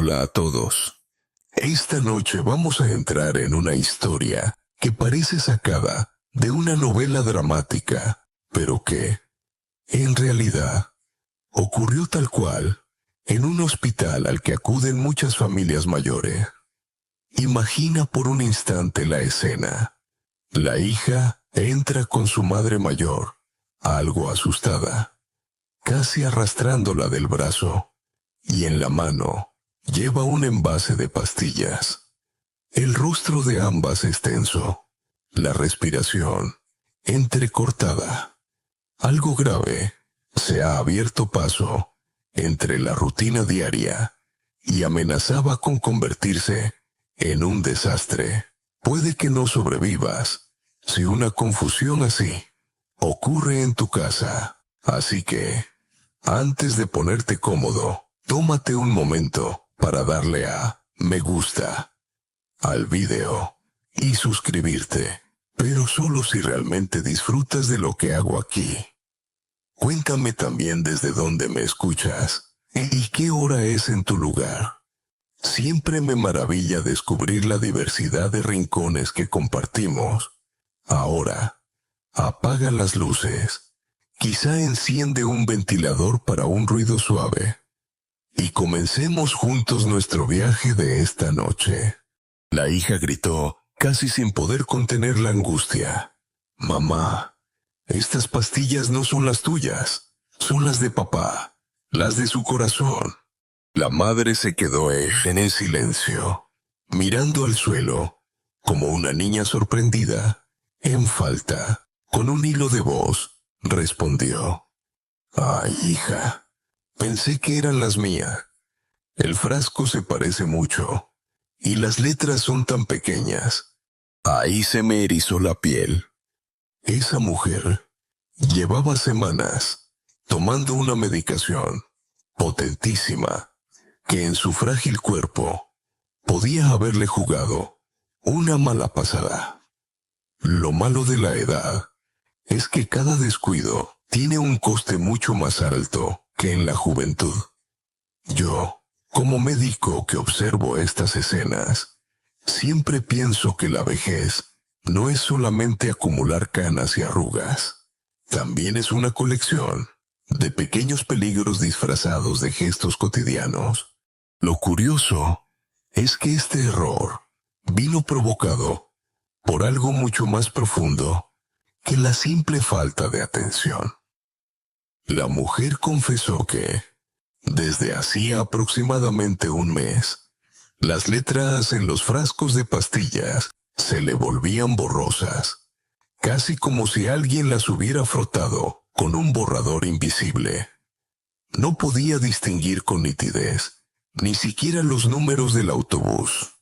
Hola a todos. Esta noche vamos a entrar en una historia que parece sacada de una novela dramática, pero que, en realidad, ocurrió tal cual en un hospital al que acuden muchas familias mayores. Imagina por un instante la escena. La hija entra con su madre mayor, algo asustada, casi arrastrándola del brazo, y en la mano lleva un envase de pastillas. El rostro de ambas es tenso, la respiración entrecortada. Algo grave se ha abierto paso entre la rutina diaria y amenazaba con convertirse en un desastre. Puede que no sobrevivas si una confusión así ocurre en tu casa. Así que, antes de ponerte cómodo, tómate un momento para darle a me gusta al video y suscribirte, pero solo si realmente disfrutas de lo que hago aquí. Cuéntame también desde dónde me escuchas y qué hora es en tu lugar. Siempre me maravilla descubrir la diversidad de rincones que compartimos. Ahora, apaga las luces. Quizá enciende un ventilador para un ruido suave. Y comencemos juntos nuestro viaje de esta noche. La hija gritó, casi sin poder contener la angustia. Mamá, estas pastillas no son las tuyas, son las de papá, las de su corazón. La madre se quedó en el silencio, mirando al suelo, como una niña sorprendida. En falta, con un hilo de voz, respondió. Ay, hija, pensé que eran las mías. El frasco se parece mucho, y las letras son tan pequeñas. Ahí se me erizó la piel. Esa mujer llevaba semanas tomando una medicación potentísima que en su frágil cuerpo podía haberle jugado una mala pasada. Lo malo de la edad es que cada descuido tiene un coste mucho más alto que en la juventud. Yo, como médico que observo estas escenas, siempre pienso que la vejez no es solamente acumular canas y arrugas. También es una colección de pequeños peligros disfrazados de gestos cotidianos. Lo curioso es que este error vino provocado por algo mucho más profundo que la simple falta de atención. La mujer confesó que, desde hacía aproximadamente un mes, las letras en los frascos de pastillas se le volvían borrosas, casi como si alguien las hubiera frotado con un borrador invisible. No podía distinguir con nitidez ni siquiera los números del autobús,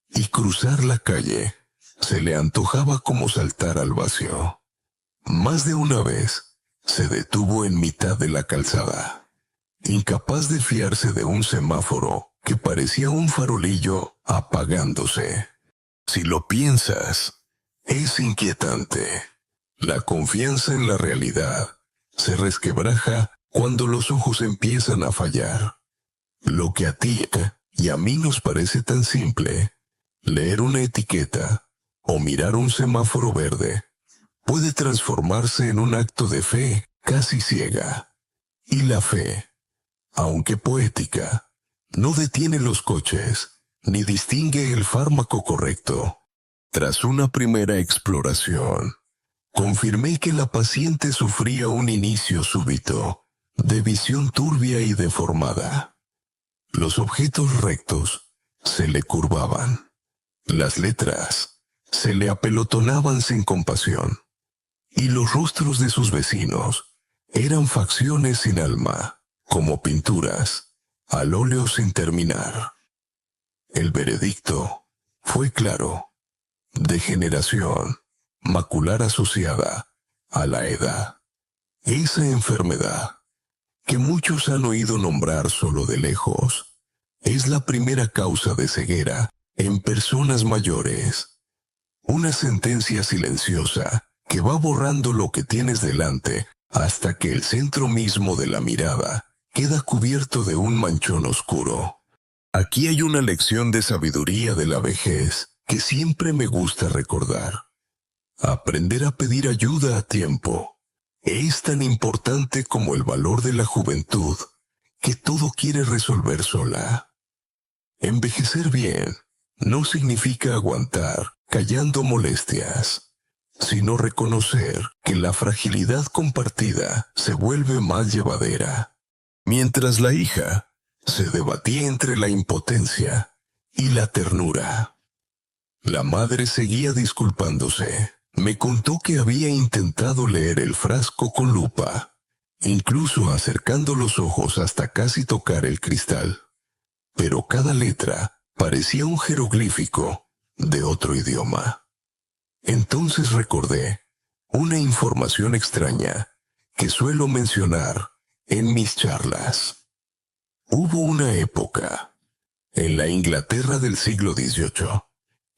y cruzar la calle se le antojaba como saltar al vacío. Más de una vez se detuvo en mitad de la calzada, incapaz de fiarse de un semáforo que parecía un farolillo apagándose. Si lo piensas, es inquietante. La confianza en la realidad se resquebraja cuando los ojos empiezan a fallar. Lo que a ti y a mí nos parece tan simple, leer una etiqueta o mirar un semáforo verde, puede transformarse en un acto de fe casi ciega. Y la fe, aunque poética, no detiene los coches, ni distingue el fármaco correcto. Tras una primera exploración, confirmé que la paciente sufría un inicio súbito de visión turbia y deformada. Los objetos rectos se le curvaban. Las letras se le apelotonaban sin compasión. Y los rostros de sus vecinos eran facciones sin alma, como pinturas al óleo sin terminar. El veredicto fue claro: degeneración macular asociada a la edad. Esa enfermedad, que muchos han oído nombrar solo de lejos, es la primera causa de ceguera en personas mayores. Una sentencia silenciosa que va borrando lo que tienes delante hasta que el centro mismo de la mirada queda cubierto de un manchón oscuro. Aquí hay una lección de sabiduría de la vejez que siempre me gusta recordar. Aprender a pedir ayuda a tiempo es tan importante como el valor de la juventud, que todo quiere resolver sola. Envejecer bien no significa aguantar callando molestias, sino reconocer que la fragilidad compartida se vuelve más llevadera. Mientras la hija se debatía entre la impotencia y la ternura, la madre seguía disculpándose. Me contó que había intentado leer el frasco con lupa, incluso acercando los ojos hasta casi tocar el cristal. Pero cada letra parecía un jeroglífico de otro idioma. Entonces recordé una información extraña que suelo mencionar en mis charlas. Hubo una época, en la Inglaterra del siglo XVIII,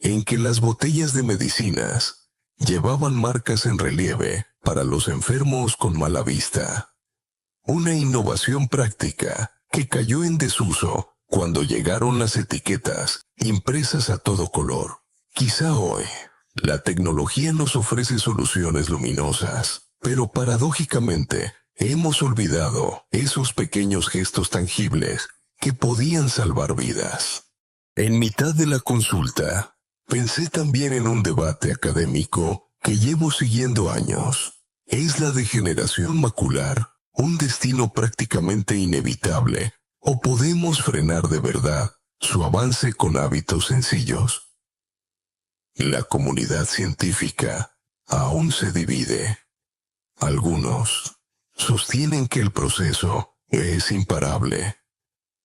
en que las botellas de medicinas llevaban marcas en relieve para los enfermos con mala vista. Una innovación práctica que cayó en desuso cuando llegaron las etiquetas impresas a todo color. Quizá hoy la tecnología nos ofrece soluciones luminosas, pero paradójicamente hemos olvidado esos pequeños gestos tangibles que podían salvar vidas. En mitad de la consulta, pensé también en un debate académico que llevo siguiendo años. ¿Es la degeneración macular un destino prácticamente inevitable, o podemos frenar de verdad su avance con hábitos sencillos? La comunidad científica aún se divide. Algunos sostienen que el proceso es imparable,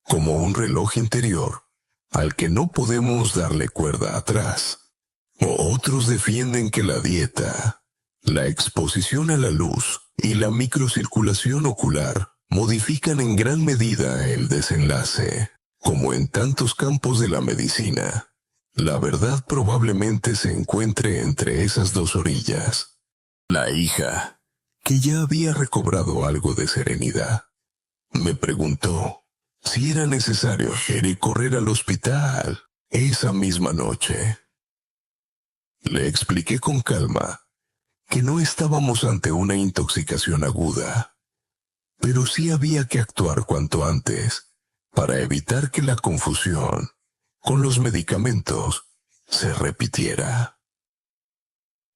como un reloj interior al que no podemos darle cuerda atrás. Otros defienden que la dieta, la exposición a la luz y la microcirculación ocular modifican en gran medida el desenlace. Como en tantos campos de la medicina, la verdad probablemente se encuentre entre esas dos orillas. La hija, que ya había recobrado algo de serenidad, me preguntó si era necesario correr al hospital esa misma noche. Le expliqué con calma que no estábamos ante una intoxicación aguda, pero sí había que actuar cuanto antes para evitar que la confusión con los medicamentos se repitiera.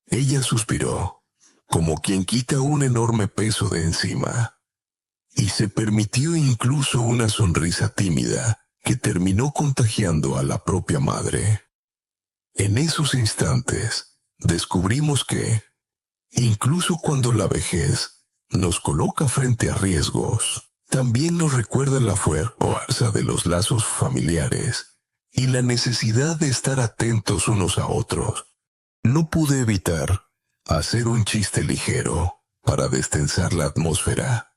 Ella suspiró, como quien quita un enorme peso de encima, y se permitió incluso una sonrisa tímida que terminó contagiando a la propia madre. En esos instantes descubrimos que, incluso cuando la vejez nos coloca frente a riesgos, también nos recuerda la fuerza de los lazos familiares y la necesidad de estar atentos unos a otros. No pude evitar hacer un chiste ligero para destensar la atmósfera.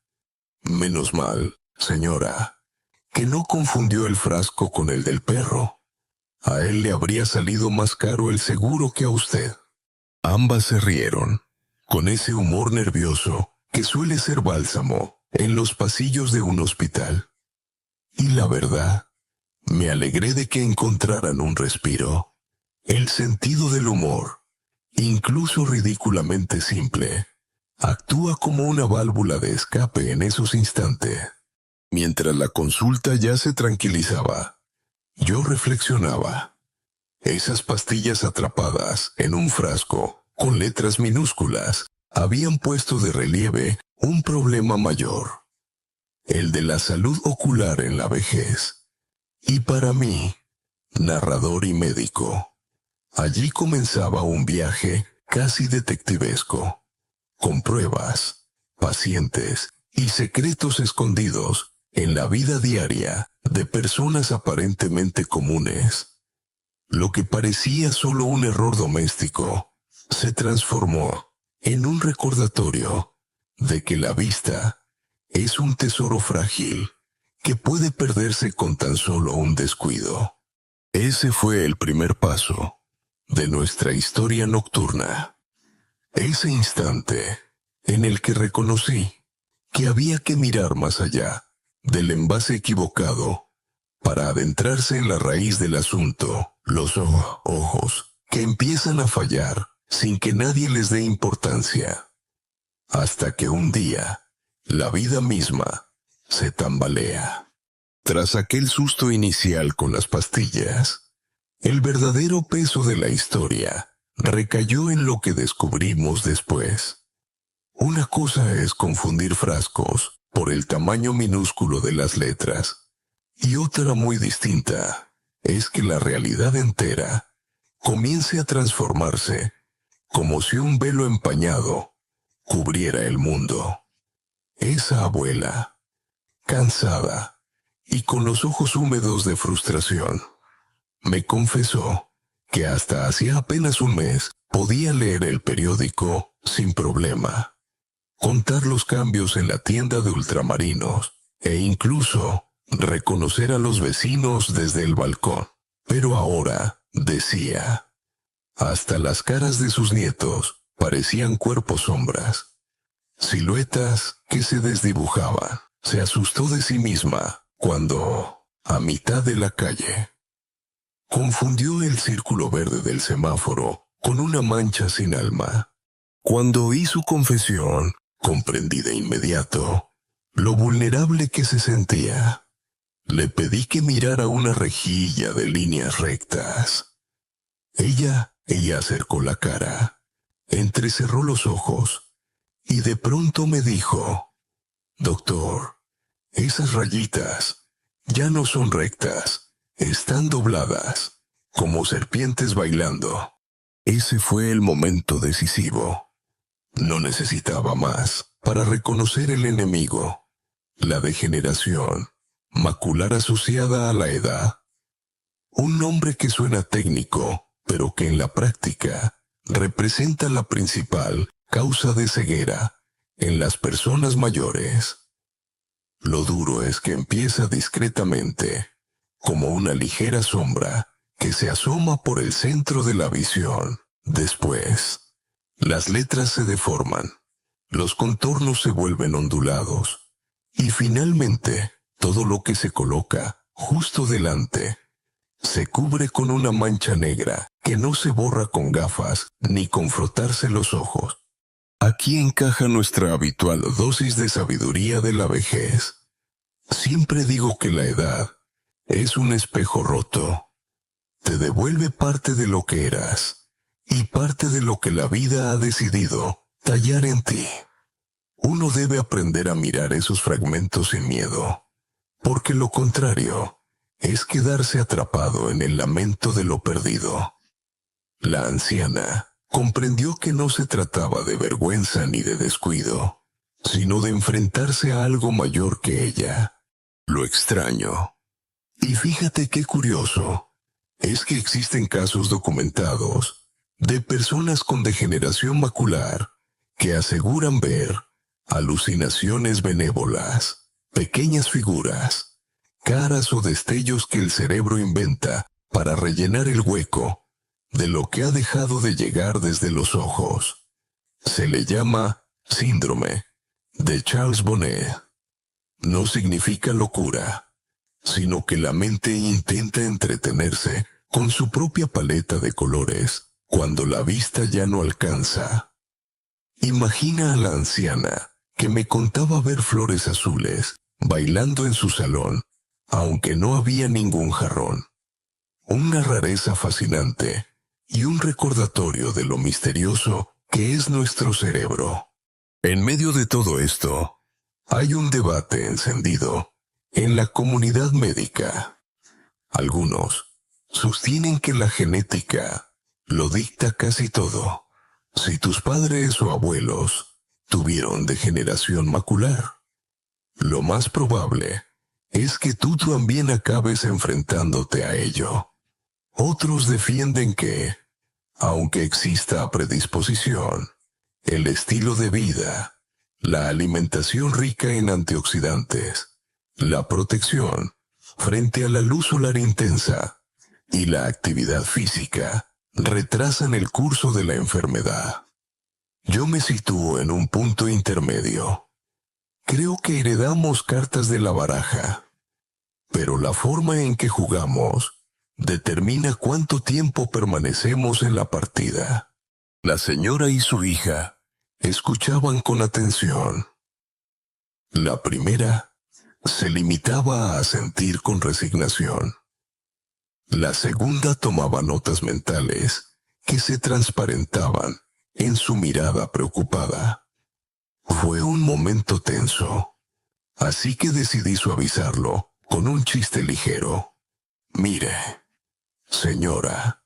Menos mal, señora, que no confundió el frasco con el del perro. A él le habría salido más caro el seguro que a usted. Ambas se rieron, con ese humor nervioso que suele ser bálsamo en los pasillos de un hospital. Y la verdad, me alegré de que encontraran un respiro. El sentido del humor, incluso ridículamente simple, actúa como una válvula de escape en esos instantes. Mientras la consulta ya se tranquilizaba, yo reflexionaba. Esas pastillas atrapadas en un frasco con letras minúsculas habían puesto de relieve un problema mayor, el de la salud ocular en la vejez. Y para mí, narrador y médico, allí comenzaba un viaje casi detectivesco, con pruebas, pacientes y secretos escondidos en la vida diaria de personas aparentemente comunes. Lo que parecía solo un error doméstico se transformó en un recordatorio de que la vista es un tesoro frágil que puede perderse con tan solo un descuido. Ese fue el primer paso de nuestra historia nocturna. Ese instante en el que reconocí que había que mirar más allá del envase equivocado para adentrarse en la raíz del asunto, los ojos, que empiezan a fallar sin que nadie les dé importancia. Hasta que un día, la vida misma se tambalea. Tras aquel susto inicial con las pastillas, el verdadero peso de la historia recayó en lo que descubrimos después. Una cosa es confundir frascos por el tamaño minúsculo de las letras, y otra muy distinta es que la realidad entera comience a transformarse como si un velo empañado cubriera el mundo. Esa abuela, cansada y con los ojos húmedos de frustración, me confesó que hasta hacía apenas un mes podía leer el periódico sin problema, contar los cambios en la tienda de ultramarinos e incluso reconocer a los vecinos desde el balcón. Pero ahora, decía, hasta las caras de sus nietos parecían cuerpos sombras, siluetas que se desdibujaban. Se asustó de sí misma cuando, a mitad de la calle, confundió el círculo verde del semáforo con una mancha sin alma. Cuando oí su confesión, comprendí de inmediato lo vulnerable que se sentía. Le pedí que mirara una rejilla de líneas rectas. Ella acercó la cara, entrecerró los ojos y de pronto me dijo: «Doctor, esas rayitas ya no son rectas, están dobladas, como serpientes bailando». Ese fue el momento decisivo. No necesitaba más para reconocer el enemigo, la degeneración macular asociada a la edad. Un nombre que suena técnico, pero que en la práctica representa la principal causa de ceguera en las personas mayores. Lo duro es que empieza discretamente, como una ligera sombra que se asoma por el centro de la visión. Después, las letras se deforman, los contornos se vuelven ondulados, y finalmente, todo lo que se coloca justo delante se cubre con una mancha negra que no se borra con gafas ni con frotarse los ojos. Aquí encaja nuestra habitual dosis de sabiduría de la vejez. Siempre digo que la edad es un espejo roto. Te devuelve parte de lo que eras y parte de lo que la vida ha decidido tallar en ti. Uno debe aprender a mirar esos fragmentos sin miedo, porque lo contrario es quedarse atrapado en el lamento de lo perdido. La anciana comprendió que no se trataba de vergüenza ni de descuido, sino de enfrentarse a algo mayor que ella, lo extraño. Y fíjate qué curioso, es que existen casos documentados de personas con degeneración macular que aseguran ver alucinaciones benévolas, pequeñas figuras, caras o destellos que el cerebro inventa para rellenar el hueco de lo que ha dejado de llegar desde los ojos. Se le llama síndrome de Charles Bonnet. No significa locura, sino que la mente intenta entretenerse con su propia paleta de colores cuando la vista ya no alcanza. Imagina a la anciana que me contaba ver flores azules bailando en su salón, aunque no había ningún jarrón. Una rareza fascinante y un recordatorio de lo misterioso que es nuestro cerebro. En medio de todo esto, hay un debate encendido en la comunidad médica. Algunos sostienen que la genética lo dicta casi todo. Si tus padres o abuelos tuvieron degeneración macular, lo más probable es que tú también acabes enfrentándote a ello. Otros defienden que, aunque exista predisposición, el estilo de vida, la alimentación rica en antioxidantes, la protección frente a la luz solar intensa y la actividad física retrasan el curso de la enfermedad. Yo me sitúo en un punto intermedio. Creo que heredamos cartas de la baraja. pero la forma en que jugamos determina cuánto tiempo permanecemos en la partida. La señora y su hija escuchaban con atención. La primera se limitaba a asentir con resignación. La segunda tomaba notas mentales que se transparentaban en su mirada preocupada. Fue un momento tenso, así que decidí suavizarlo con un chiste ligero. Mire, señora,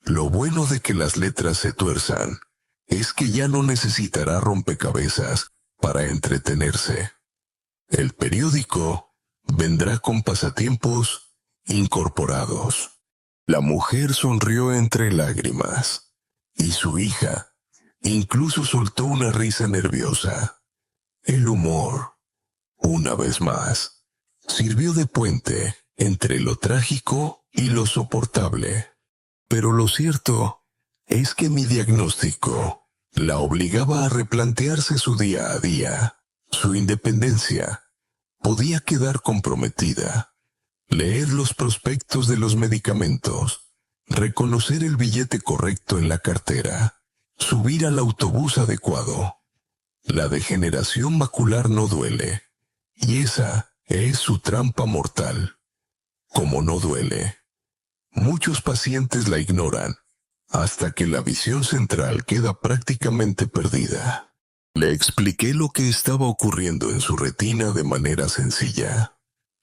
lo bueno de que las letras se tuerzan es que ya no necesitará rompecabezas para entretenerse. El periódico vendrá con pasatiempos incorporados. La mujer sonrió entre lágrimas, y su hija incluso soltó una risa nerviosa. El humor, una vez más, sirvió de puente entre lo trágico y lo soportable. Pero lo cierto es que mi diagnóstico la obligaba a replantearse su día a día. Su independencia podía quedar comprometida. Leer los prospectos de los medicamentos, reconocer el billete correcto en la cartera, subir al autobús adecuado. La degeneración macular no duele, y esa es su trampa mortal. Como no duele, muchos pacientes la ignoran hasta que la visión central queda prácticamente perdida. Le expliqué lo que estaba ocurriendo en su retina de manera sencilla.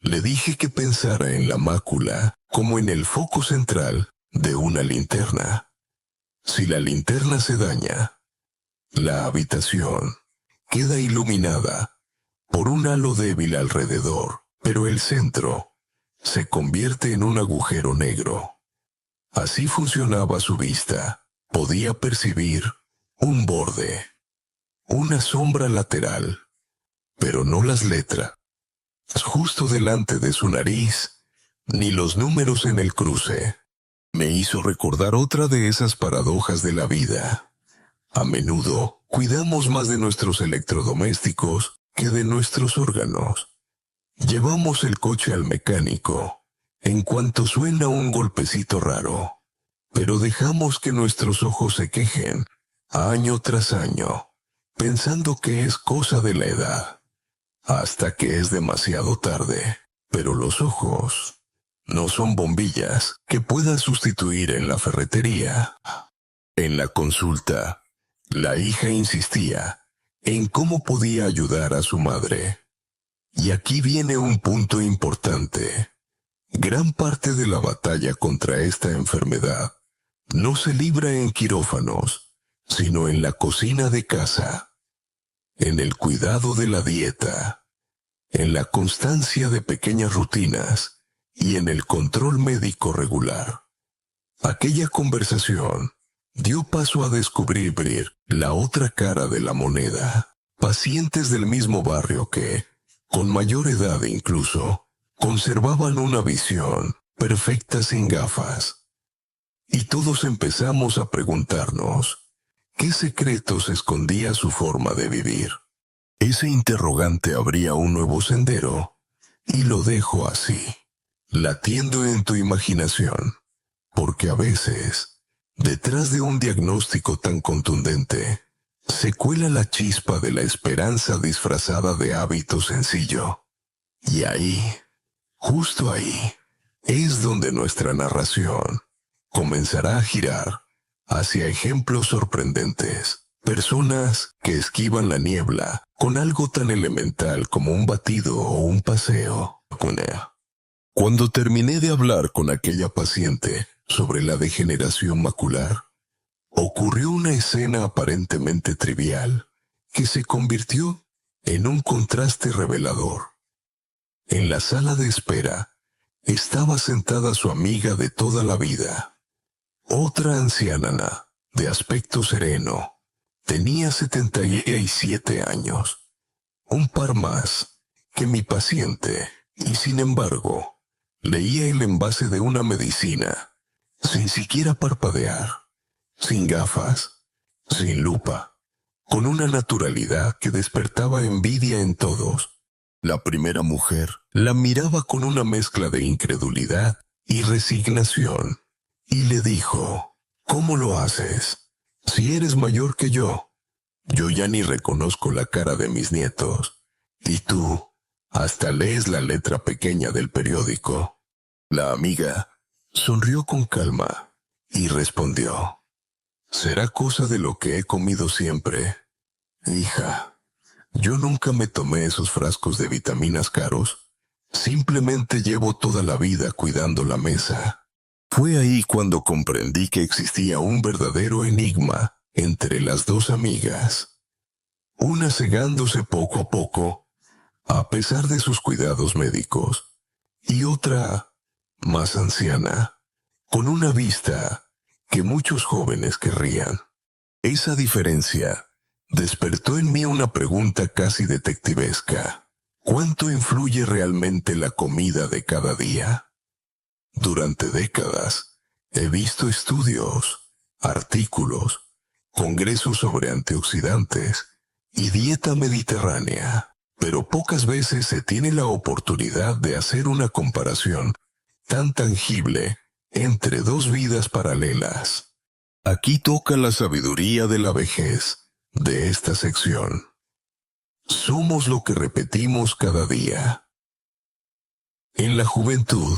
Le dije que pensara en la mácula como en el foco central de una linterna. Si la linterna se daña, la habitación queda iluminada por un halo débil alrededor, pero el centro se convierte en un agujero negro. Así funcionaba su vista. Podía percibir un borde, una sombra lateral, pero no las letras justo delante de su nariz, ni los números en el cruce. Me hizo recordar otra de esas paradojas de la vida. A menudo cuidamos más de nuestros electrodomésticos que de nuestros órganos. Llevamos el coche al mecánico en cuanto suena un golpecito raro, pero dejamos que nuestros ojos se quejen año tras año, pensando que es cosa de la edad, hasta que es demasiado tarde. Pero los ojos no son bombillas que puedas sustituir en la ferretería. En la consulta, la hija insistía en cómo podía ayudar a su madre. Y aquí viene un punto importante. Gran parte de la batalla contra esta enfermedad no se libra en quirófanos, sino en la cocina de casa, en el cuidado de la dieta, en la constancia de pequeñas rutinas y en el control médico regular. Aquella conversación dio paso a descubrir la otra cara de la moneda. Pacientes del mismo barrio que, con mayor edad incluso, conservaban una visión perfecta sin gafas. Y todos empezamos a preguntarnos, ¿qué secretos escondía su forma de vivir? Ese interrogante abría un nuevo sendero, y lo dejo así, latiendo en tu imaginación, porque a veces, detrás de un diagnóstico tan contundente, se cuela la chispa de la esperanza disfrazada de hábito sencillo. Y ahí, justo ahí, es donde nuestra narración comenzará a girar hacia ejemplos sorprendentes. Personas que esquivan la niebla con algo tan elemental como un batido o un paseo. Cuando terminé de hablar con aquella paciente sobre la degeneración macular, ocurrió una escena aparentemente trivial que se convirtió en un contraste revelador. En la sala de espera estaba sentada su amiga de toda la vida, otra anciana de aspecto sereno. Tenía 77 años, un par más que mi paciente, y sin embargo, leía el envase de una medicina, sin siquiera parpadear, sin gafas, sin lupa, con una naturalidad que despertaba envidia en todos. La primera mujer la miraba con una mezcla de incredulidad y resignación, y le dijo: ¿Cómo lo haces? Si eres mayor que yo ya ni reconozco la cara de mis nietos, y tú hasta lees la letra pequeña del periódico. La amiga sonrió con calma y respondió: será cosa de lo que he comido siempre. Hija, yo nunca me tomé esos frascos de vitaminas caros. Simplemente llevo toda la vida cuidando la mesa. Fue ahí cuando comprendí que existía un verdadero enigma entre las dos amigas. Una cegándose poco a poco, a pesar de sus cuidados médicos, y otra más anciana, con una vista que muchos jóvenes querrían. Esa diferencia despertó en mí una pregunta casi detectivesca. ¿Cuánto influye realmente la comida de cada día? Durante décadas he visto estudios, artículos, congresos sobre antioxidantes y dieta mediterránea, pero pocas veces se tiene la oportunidad de hacer una comparación tan tangible entre dos vidas paralelas. Aquí toca la sabiduría de la vejez de esta sección. Somos lo que repetimos cada día. En la juventud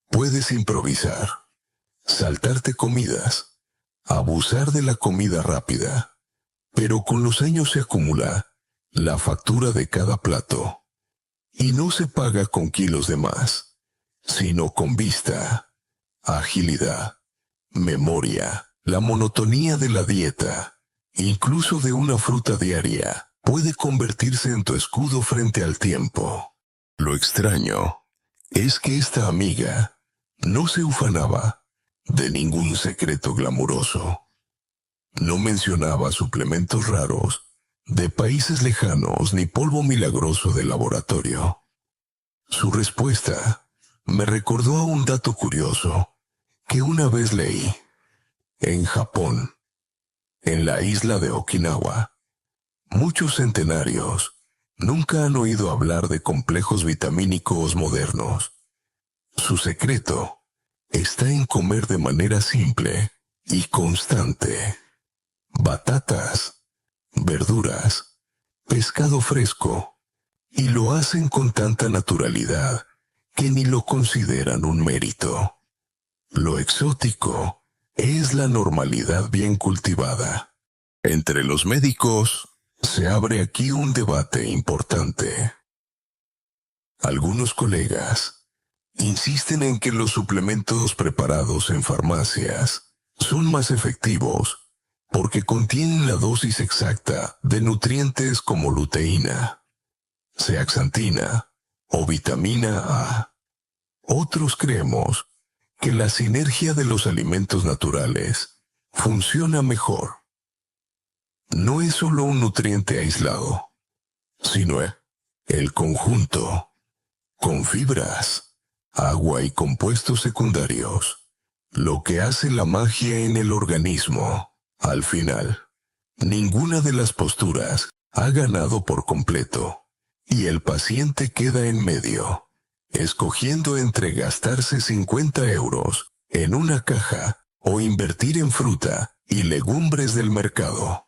puedes improvisar, saltarte comidas, abusar de la comida rápida, pero con los años se acumula la factura de cada plato, y no se paga con kilos de más, sino con vista, agilidad, memoria. La monotonía de la dieta, incluso de una fruta diaria, puede convertirse en tu escudo frente al tiempo. Lo extraño es que esta amiga no se ufanaba de ningún secreto glamuroso. No mencionaba suplementos raros de países lejanos ni polvo milagroso de laboratorio. Su respuesta me recordó a un dato curioso que una vez leí. En Japón, en la isla de Okinawa, muchos centenarios nunca han oído hablar de complejos vitamínicos modernos. Su secreto está en comer de manera simple y constante batatas, verduras, pescado fresco, y lo hacen con tanta naturalidad que ni lo consideran un mérito. Lo exótico es la normalidad bien cultivada. Entre los médicos se abre aquí un debate importante. Algunos colegas insisten en que los suplementos preparados en farmacias son más efectivos porque contienen la dosis exacta de nutrientes como luteína, zeaxantina o vitamina A. Otros creemos que la sinergia de los alimentos naturales funciona mejor. No es solo un nutriente aislado, sino el conjunto, con fibras, agua y compuestos secundarios, lo que hace la magia en el organismo. Al final, ninguna de las posturas ha ganado por completo, y el paciente queda en medio, escogiendo entre gastarse 50 euros en una caja o invertir en fruta y legumbres del mercado.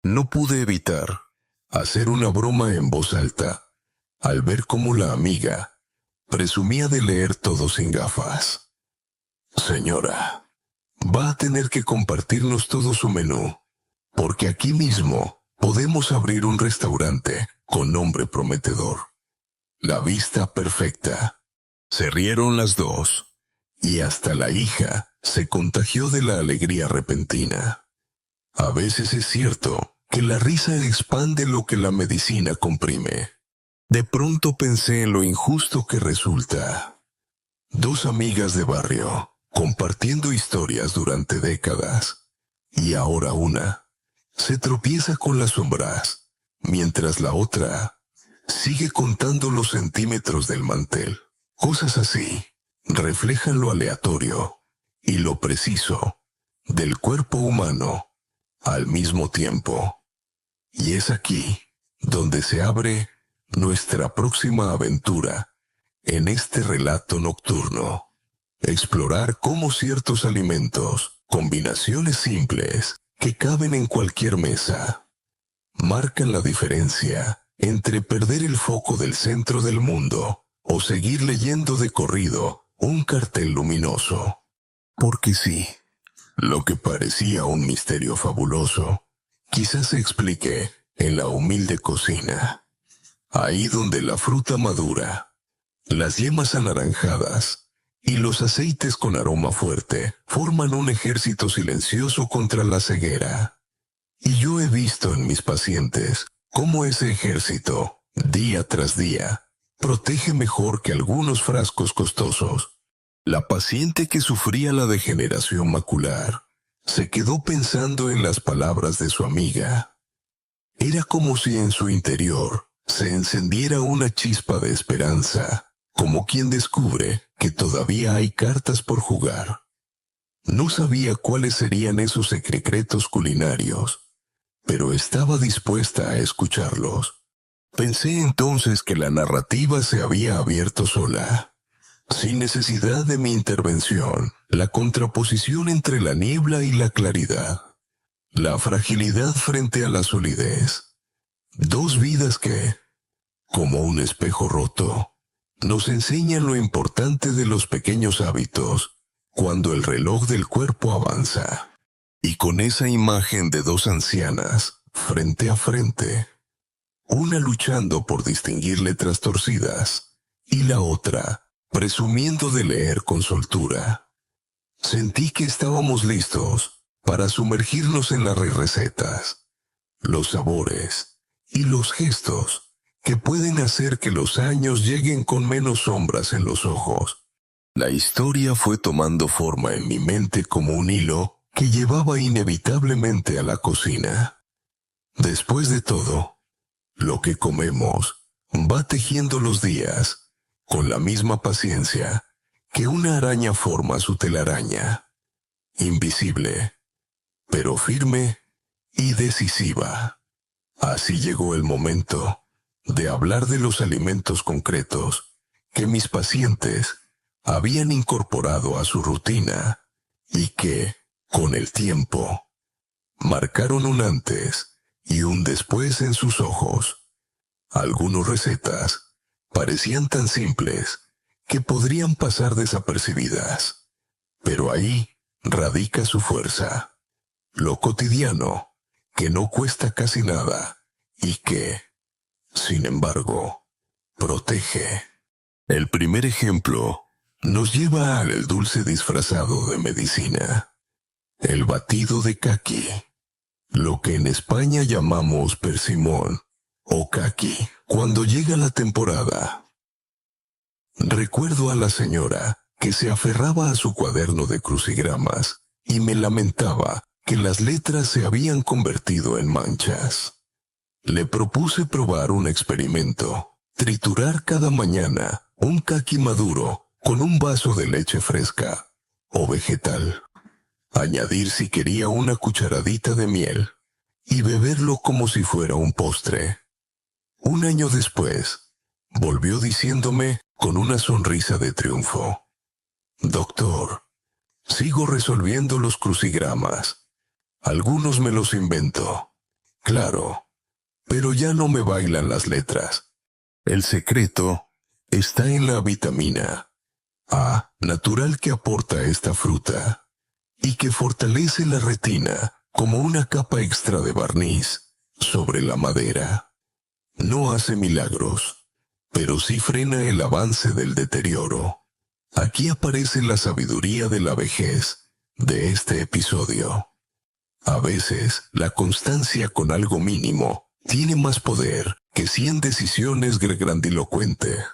No pude evitar hacer una broma en voz alta al ver cómo la amiga presumía de leer todo sin gafas. Señora, va a tener que compartirnos todo su menú, porque aquí mismo podemos abrir un restaurante con nombre prometedor. La vista perfecta. Se rieron las dos, y hasta la hija se contagió de la alegría repentina. A veces es cierto que la risa expande lo que la medicina comprime. De pronto pensé en lo injusto que resulta. Dos amigas de barrio, compartiendo historias durante décadas, y ahora una se tropieza con las sombras, mientras la otra sigue contando los centímetros del mantel. Cosas así reflejan lo aleatorio y lo preciso del cuerpo humano al mismo tiempo. Y es aquí donde se abre nuestra próxima aventura en este relato nocturno. Explorar cómo ciertos alimentos, combinaciones simples que caben en cualquier mesa, marcan la diferencia entre perder el foco del centro del mundo o seguir leyendo de corrido un cartel luminoso. Porque sí, lo que parecía un misterio fabuloso, quizás se explique en la humilde cocina. Ahí donde la fruta madura, las yemas anaranjadas y los aceites con aroma fuerte forman un ejército silencioso contra la ceguera. Y yo he visto en mis pacientes cómo ese ejército, día tras día, protege mejor que algunos frascos costosos. La paciente que sufría la degeneración macular se quedó pensando en las palabras de su amiga. Era como si en su interior se encendiera una chispa de esperanza, como quien descubre que todavía hay cartas por jugar. No sabía cuáles serían esos secretos culinarios, pero estaba dispuesta a escucharlos. Pensé entonces que la narrativa se había abierto sola. Sin necesidad de mi intervención, la contraposición entre la niebla y la claridad, la fragilidad frente a la solidez. Dos vidas que, como un espejo roto, nos enseñan lo importante de los pequeños hábitos cuando el reloj del cuerpo avanza. Y con esa imagen de dos ancianas, frente a frente, una luchando por distinguir letras torcidas y la otra presumiendo de leer con soltura, sentí que estábamos listos para sumergirnos en las recetas, los sabores y los gestos que pueden hacer que los años lleguen con menos sombras en los ojos. La historia fue tomando forma en mi mente como un hilo que llevaba inevitablemente a la cocina. Después de todo, lo que comemos va tejiendo los días con la misma paciencia que una araña forma su telaraña, invisible, pero firme y decisiva. Así llegó el momento de hablar de los alimentos concretos que mis pacientes habían incorporado a su rutina y que, con el tiempo, marcaron un antes y un después en sus ojos. Algunas recetas parecían tan simples que podrían pasar desapercibidas, pero ahí radica su fuerza. Lo cotidiano, que no cuesta casi nada y que, sin embargo, protege. El primer ejemplo nos lleva al dulce disfrazado de medicina, el batido de caqui, lo que en España llamamos persimón o caqui. Cuando llega la temporada, recuerdo a la señora que se aferraba a su cuaderno de crucigramas y me lamentaba que las letras se habían convertido en manchas. Le propuse probar un experimento: triturar cada mañana un caqui maduro con un vaso de leche fresca o vegetal, añadir si quería una cucharadita de miel y beberlo como si fuera un postre. Un año después, volvió diciéndome con una sonrisa de triunfo: «Doctor, sigo resolviendo los crucigramas. Algunos me los invento, claro, pero ya no me bailan las letras. El secreto está en la vitamina A natural que aporta esta fruta y que fortalece la retina como una capa extra de barniz sobre la madera. No hace milagros, pero sí frena el avance del deterioro». Aquí aparece la sabiduría de la vejez de este episodio. A veces, la constancia con algo mínimo tiene más poder que 100 decisiones grandilocuentes.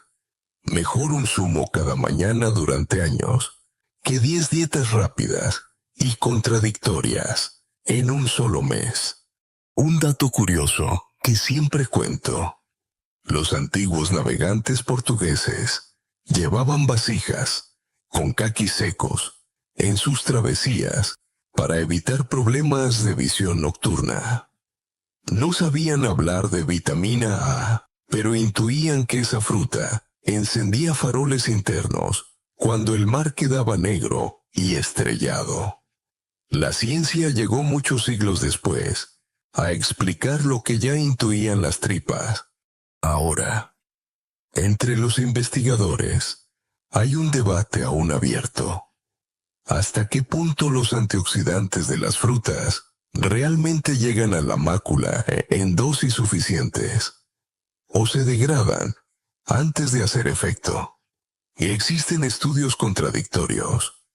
Mejor un zumo cada mañana durante años que 10 dietas rápidas y contradictorias en un solo mes. Un dato curioso que siempre cuento: los antiguos navegantes portugueses llevaban vasijas con caquis secos en sus travesías para evitar problemas de visión nocturna. No sabían hablar de vitamina A, pero intuían que esa fruta encendía faroles internos cuando el mar quedaba negro y estrellado. La ciencia llegó muchos siglos después a explicar lo que ya intuían las tripas. Ahora, entre los investigadores, hay un debate aún abierto. ¿Hasta qué punto los antioxidantes de las frutas realmente llegan a la mácula en dosis suficientes? ¿O se degradan antes de hacer efecto? Y existen estudios contradictorios,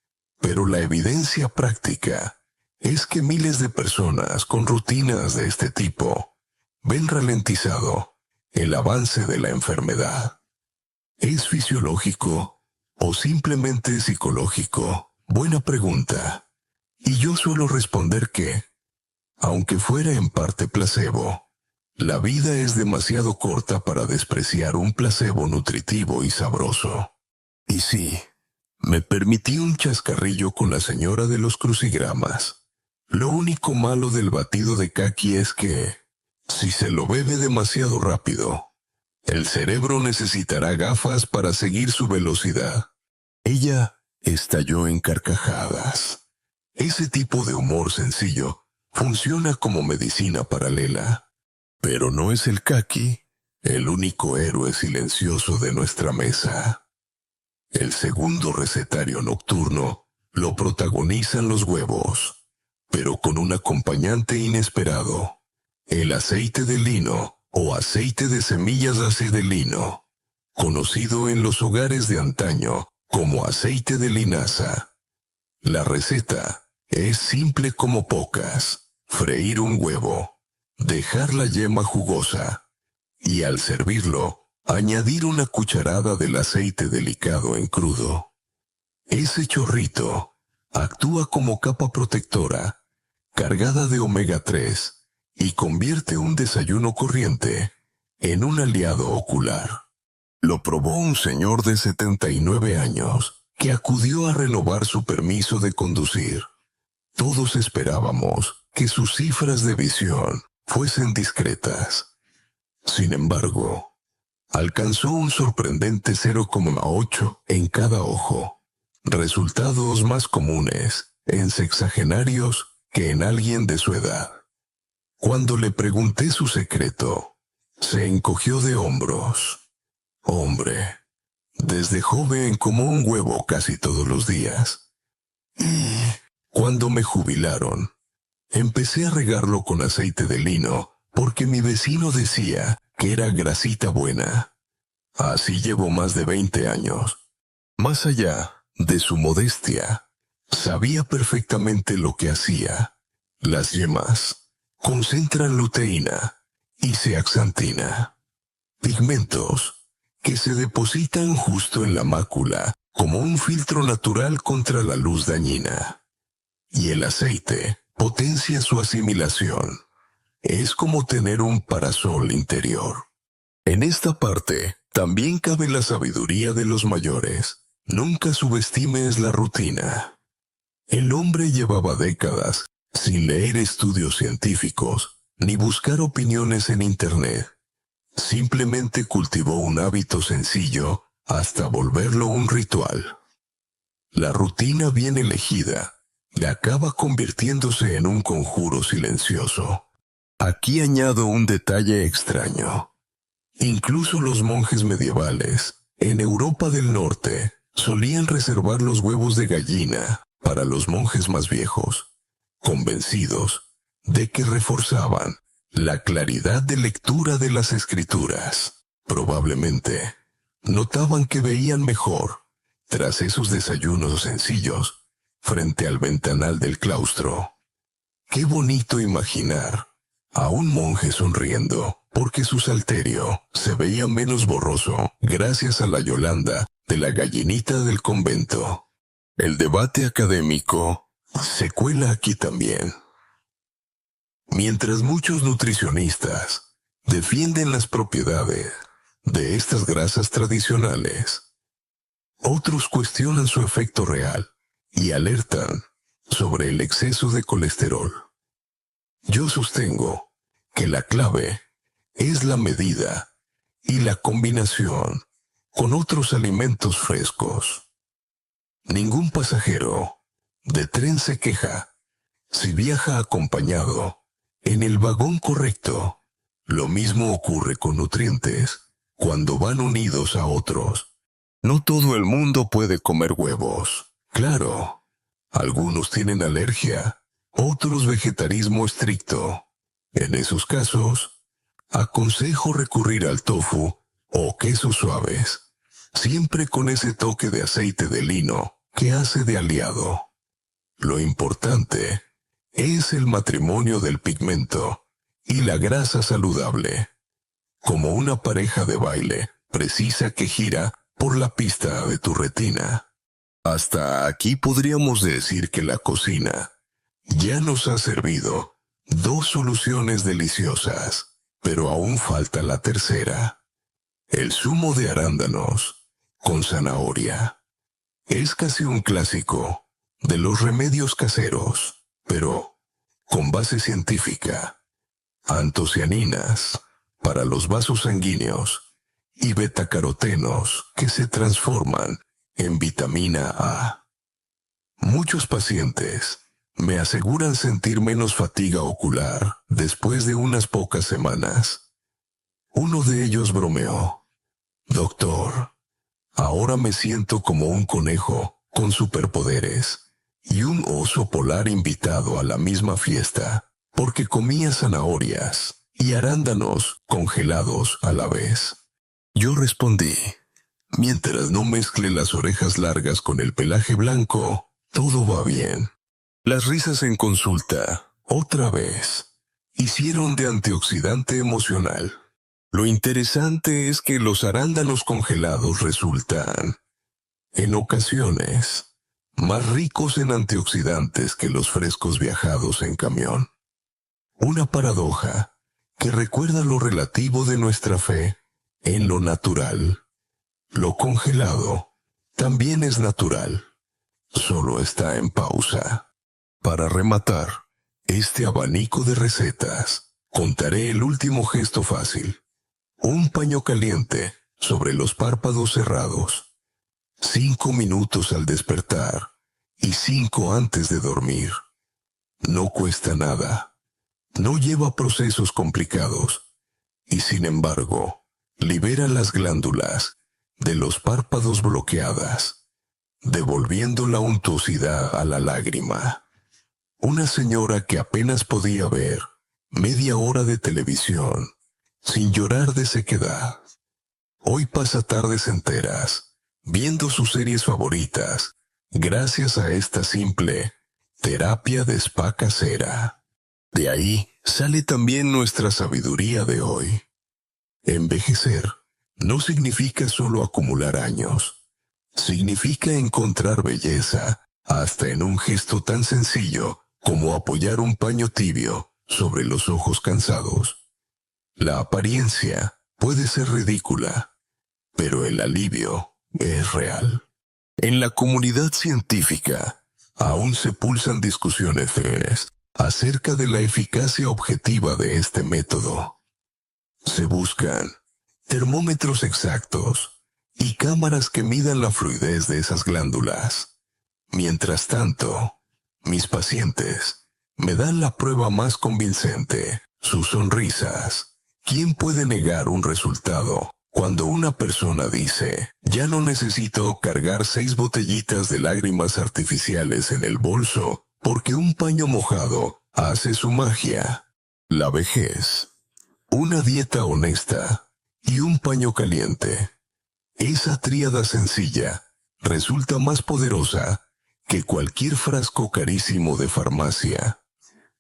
pero la evidencia práctica es que miles de personas con rutinas de este tipo ven ralentizado el avance de la enfermedad. ¿Es fisiológico o simplemente psicológico? Buena pregunta. Y yo suelo responder que, aunque fuera en parte placebo, la vida es demasiado corta para despreciar un placebo nutritivo y sabroso. Y sí, me permití un chascarrillo con la señora de los crucigramas. Lo único malo del batido de caqui es que, si se lo bebe demasiado rápido, el cerebro necesitará gafas para seguir su velocidad. Ella estalló en carcajadas. Ese tipo de humor sencillo funciona como medicina paralela. Pero no es el caqui el único héroe silencioso de nuestra mesa. El segundo recetario nocturno lo protagonizan los huevos, pero con un acompañante inesperado: el aceite de lino o aceite de semillas de lino, conocido en los hogares de antaño como aceite de linaza. La receta es simple como pocas: freír un huevo, dejar la yema jugosa y, al servirlo, añadir una cucharada del aceite delicado en crudo. Ese chorrito actúa como capa protectora, cargada de omega 3, y convierte un desayuno corriente en un aliado ocular. Lo probó un señor de 79 años que acudió a renovar su permiso de conducir. Todos esperábamos que sus cifras de visión fuesen discretas. Sin embargo, alcanzó un sorprendente 0,8 en cada ojo, resultados más comunes en sexagenarios que en alguien de su edad. Cuando le pregunté su secreto, se encogió de hombros. Hombre, desde joven como un huevo casi todos los días. Y cuando me jubilaron, empecé a regarlo con aceite de lino porque mi vecino decía que era grasita buena. Así llevo más de 20 años. Más allá de su modestia, sabía perfectamente lo que hacía. Las yemas concentran luteína y zeaxantina, pigmentos que se depositan justo en la mácula como un filtro natural contra la luz dañina. Y el aceite potencia su asimilación. Es como tener un parasol interior. En esta parte también cabe la sabiduría de los mayores. Nunca subestimes la rutina. El hombre llevaba décadas sin leer estudios científicos ni buscar opiniones en Internet. Simplemente cultivó un hábito sencillo hasta volverlo un ritual. La rutina bien elegida le acaba convirtiéndose en un conjuro silencioso. Aquí añado un detalle extraño. Incluso los monjes medievales, en Europa del Norte, solían reservar los huevos de gallina para los monjes más viejos, convencidos de que reforzaban la claridad de lectura de las escrituras. Probablemente notaban que veían mejor tras esos desayunos sencillos frente al ventanal del claustro. Qué bonito imaginar a un monje sonriendo porque su salterio se veía menos borroso gracias a la Yolanda de la gallinita del convento. El debate académico se cuela aquí también. Mientras muchos nutricionistas defienden las propiedades de estas grasas tradicionales, otros cuestionan su efecto real y alertan sobre el exceso de colesterol. Yo sostengo que la clave es la medida y la combinación con otros alimentos frescos. Ningún pasajero de tren se queja si viaja acompañado en el vagón correcto. Lo mismo ocurre con nutrientes cuando van unidos a otros. No todo el mundo puede comer huevos. Claro, algunos tienen alergia, otros vegetarismo estricto. En esos casos, aconsejo recurrir al tofu o quesos suaves, siempre con ese toque de aceite de lino que hace de aliado. Lo importante es el matrimonio del pigmento y la grasa saludable, como una pareja de baile precisa que gira por la pista de tu retina. Hasta aquí podríamos decir que la cocina ya nos ha servido 2 soluciones deliciosas, pero aún falta la tercera. El zumo de arándanos con zanahoria. Es casi un clásico de los remedios caseros, pero con base científica. Antocianinas para los vasos sanguíneos y betacarotenos que se transforman en vitamina A. Muchos pacientes me aseguran sentir menos fatiga ocular después de unas pocas semanas. Uno de ellos bromeó: «Doctor, ahora me siento como un conejo con superpoderes y un oso polar invitado a la misma fiesta, porque comía zanahorias y arándanos congelados a la vez». Yo respondí: «Mientras no mezcle las orejas largas con el pelaje blanco, todo va bien». Las risas en consulta, otra vez, hicieron de antioxidante emocional. Lo interesante es que los arándanos congelados resultan, en ocasiones, más ricos en antioxidantes que los frescos viajados en camión. Una paradoja que recuerda lo relativo de nuestra fe en lo natural. Lo congelado también es natural, solo está en pausa. Para rematar este abanico de recetas, contaré el último gesto fácil. Un paño caliente sobre los párpados cerrados. 5 minutos al despertar y 5 antes de dormir. No cuesta nada. No lleva procesos complicados. Y sin embargo, libera las glándulas de los párpados bloqueadas, devolviendo la untuosidad a la lágrima. Una señora que apenas podía ver media hora de televisión sin llorar de sequedad, hoy pasa tardes enteras viendo sus series favoritas gracias a esta simple terapia de spa casera. De ahí sale también nuestra sabiduría de hoy. Envejecer no significa solo acumular años, significa encontrar belleza hasta en un gesto tan sencillo como apoyar un paño tibio sobre los ojos cansados. La apariencia puede ser ridícula, pero el alivio es real. En la comunidad científica, aún se pulsan discusiones férreas acerca de la eficacia objetiva de este método. Se buscan termómetros exactos y cámaras que midan la fluidez de esas glándulas. Mientras tanto, mis pacientes me dan la prueba más convincente: sus sonrisas. ¿Quién puede negar un resultado cuando una persona dice: ya no necesito cargar 6 botellitas de lágrimas artificiales en el bolso porque un paño mojado hace su magia? La vejez, una dieta honesta y un paño caliente. Esa tríada sencilla resulta más poderosa que cualquier frasco carísimo de farmacia.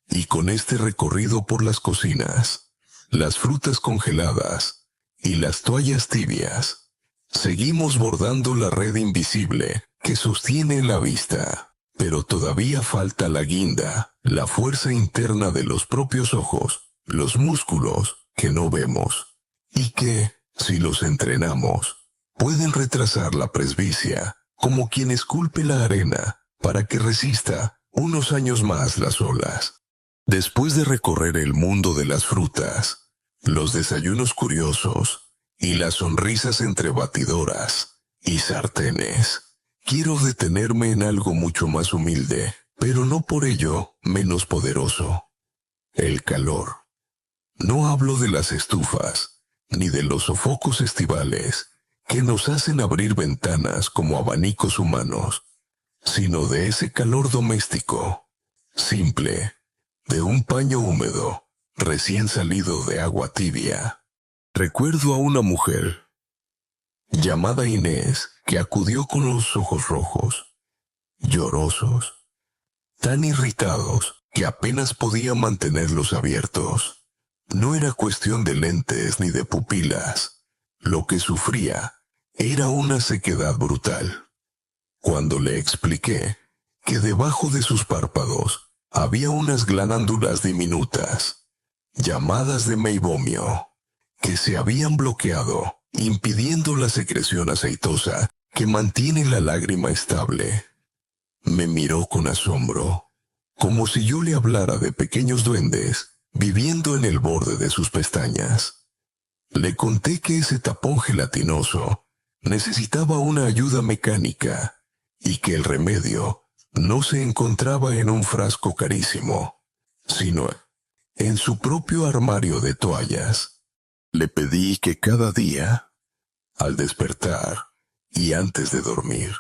Y con este recorrido por las cocinas, las frutas congeladas y las toallas tibias, seguimos bordando la red invisible que sostiene la vista. Pero todavía falta la guinda, la fuerza interna de los propios ojos, los músculos que no vemos, y que, si los entrenamos, pueden retrasar la presbicia, como quien esculpe la arena para que resista unos años más las olas. Después de recorrer el mundo de las frutas, los desayunos curiosos y las sonrisas entre batidoras y sartenes. Quiero detenerme en algo mucho más humilde, pero no por ello menos poderoso. El calor. No hablo de las estufas, ni de los sofocos estivales que nos hacen abrir ventanas como abanicos humanos, sino de ese calor doméstico, simple, de un paño húmedo, recién salido de agua tibia. Recuerdo a una mujer, llamada Inés, que acudió con los ojos rojos, llorosos, tan irritados que apenas podía mantenerlos abiertos. No era cuestión de lentes ni de pupilas. Lo que sufría era una sequedad brutal. Cuando le expliqué que debajo de sus párpados había unas glándulas diminutas, llamadas de meibomio, que se habían bloqueado, impidiendo la secreción aceitosa que mantiene la lágrima estable. Me miró con asombro, como si yo le hablara de pequeños duendes viviendo en el borde de sus pestañas. Le conté que ese tapón gelatinoso necesitaba una ayuda mecánica y que el remedio no se encontraba en un frasco carísimo, sino en su propio armario de toallas. Le pedí que cada día, al despertar y antes de dormir,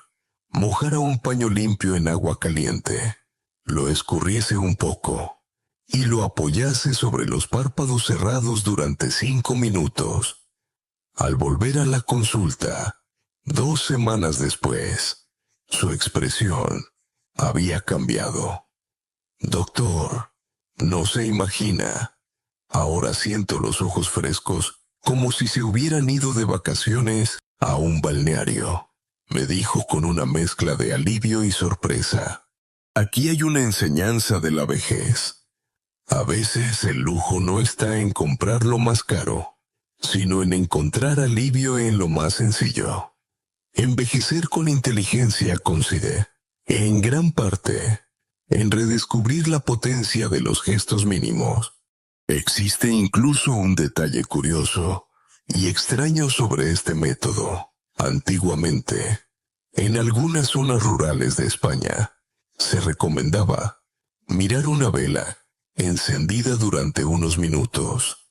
mojara un paño limpio en agua caliente, lo escurriese un poco y lo apoyase sobre los párpados cerrados durante 5 minutos. Al volver a la consulta, 2 semanas después, su expresión había cambiado. Doctor, no se imagina. Ahora siento los ojos frescos como si se hubieran ido de vacaciones a un balneario, me dijo con una mezcla de alivio y sorpresa. Aquí hay una enseñanza de la vejez. A veces el lujo no está en comprar lo más caro, sino en encontrar alivio en lo más sencillo. Envejecer con inteligencia consiste, en gran parte, en redescubrir la potencia de los gestos mínimos. Existe incluso un detalle curioso y extraño sobre este método. Antiguamente, en algunas zonas rurales de España, se recomendaba mirar una vela encendida durante unos minutos,